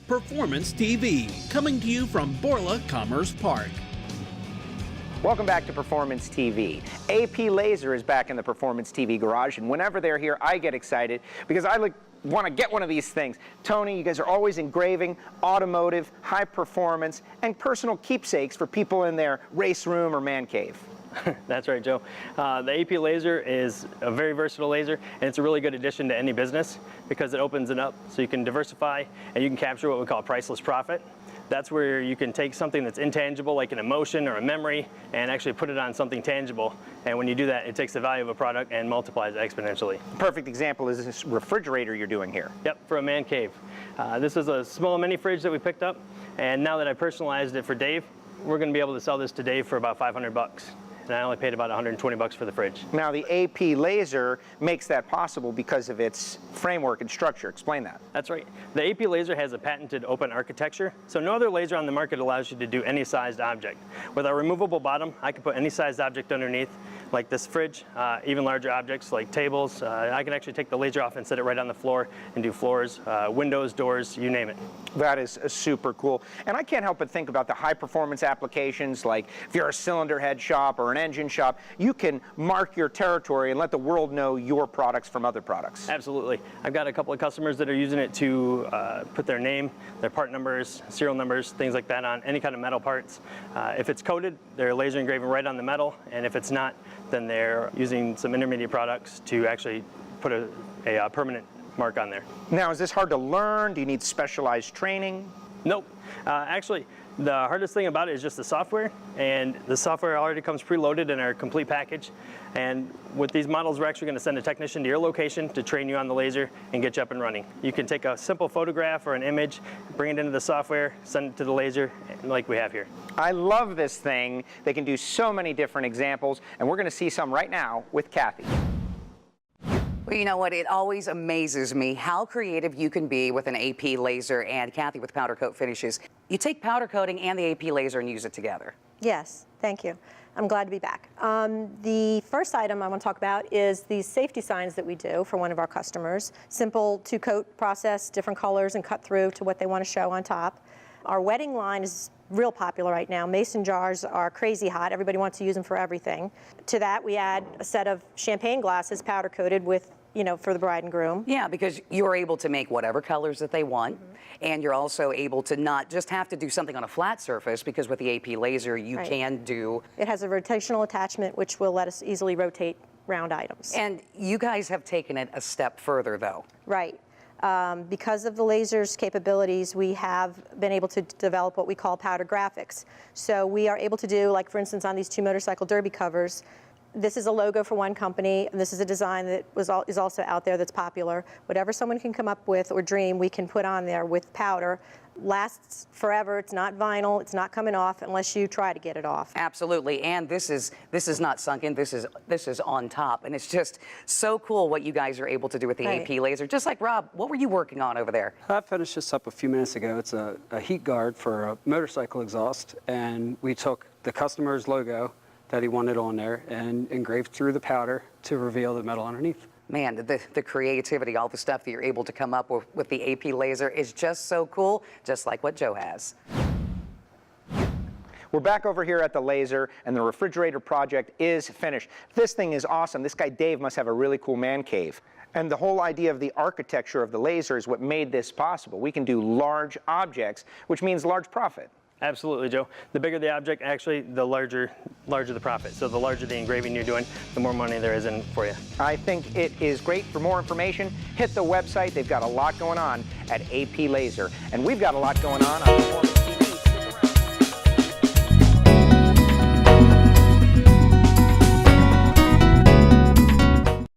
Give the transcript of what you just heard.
Performance TV, coming to you from Borla Commerce Park. Welcome back to Performance TV. AP Lazer is back in the Performance TV garage, and whenever they're here, I get excited because I want to get one of these things. Tony, you guys are always engraving, automotive, high performance, and personal keepsakes for people in their race room or man cave. That's right, Joe. The AP Lazer is a very versatile laser, and it's a really good addition to any business because it opens it up so you can diversify and you can capture what we call priceless profit. That's where you can take something that's intangible, like an emotion or a memory, and actually put it on something tangible. And when you do that, it takes the value of a product and multiplies it exponentially. Perfect example is this refrigerator you're doing here. Yep, for a man cave. This is a small mini fridge that we picked up, and now that I personalized it for Dave, we're going to be able to sell this to Dave for about $500. And I only paid about $120 for the fridge. Now the AP Lazer makes that possible because of its framework and structure. Explain that. That's right. The AP Lazer has a patented open architecture, so no other laser on the market allows you to do any sized object. With our removable bottom, I can put any sized object underneath, like this fridge, even larger objects like tables. I can actually take the laser off and set it right on the floor and do floors, windows, doors, you name it. That is super cool. And I can't help but think about the high performance applications, like if you're a cylinder head shop or an engine shop, you can mark your territory and let the world know your products from other products. Absolutely. I've got a couple of customers that are using it to put their name, their part numbers, serial numbers, things like that on any kind of metal parts. If it's coated, they're laser engraving right on the metal, and if it's not, then they're using some intermediate products to actually put a permanent mark on there. Now, is this hard to learn? Do you need specialized training? Nope. Actually, the hardest thing about it is just the software, and the software already comes preloaded in our complete package. And with these models, we're actually going to send a technician to your location to train you on the laser and get you up and running. You can take a simple photograph or an image, bring it into the software, send it to the laser, like we have here. I love this thing. They can do so many different examples, and we're going to see some right now with Kathy. Well, you know what? It always amazes me how creative you can be with an AP laser, and Kathy with powder coat finishes. You take powder coating and the AP laser and use it together. Yes, thank you. I'm glad to be back. The first item I want to talk about is these safety signs that we do for one of our customers. Simple two-coat process, different colors, and cut through to what they want to show on top. Our wetting line is real popular right now. Mason jars are crazy hot. Everybody wants to use them for everything. To that, we add a set of champagne glasses powder coated with, you know, for the bride and groom. Yeah, because you're able to make whatever colors that they want, and you're also able to not just have to do something on a flat surface, because with the AP laser, you can do... It has a rotational attachment, which will let us easily rotate round items. And you guys have taken it a step further, though. Right. Because of the laser's capabilities, we have been able to develop what we call powder graphics. So we are able to do, like for instance, on these two motorcycle derby covers, this is a logo for one company, and this is a design that is also out there that's popular. Whatever someone can come up with or dream, we can put on there with powder. Lasts forever. It's not vinyl. It's not coming off unless you try to get it off. Absolutely, and this is not sunken. This is on top, and it's just so cool what you guys are able to do with the AP laser. Just like Rob, what were you working on over there? I finished this up a few minutes ago. It's a heat guard for a motorcycle exhaust, and we took the customer's logo that he wanted on there and engraved through the powder to reveal the metal underneath. Man, the creativity, all the stuff that you're able to come up with the AP laser is just so cool, just like what Joe has. We're back over here at the laser, and the refrigerator project is finished. This thing is awesome. This guy Dave must have a really cool man cave. And the whole idea of the architecture of the laser is what made this possible. We can do large objects, which means large profit. Absolutely, Joe. The bigger the object, actually, the larger the profit. So the larger the engraving you're doing, the more money there is in for you. I think it is great. For more information, hit the website. They've got a lot going on at AP Lazer. And we've got a lot going on Performance TV.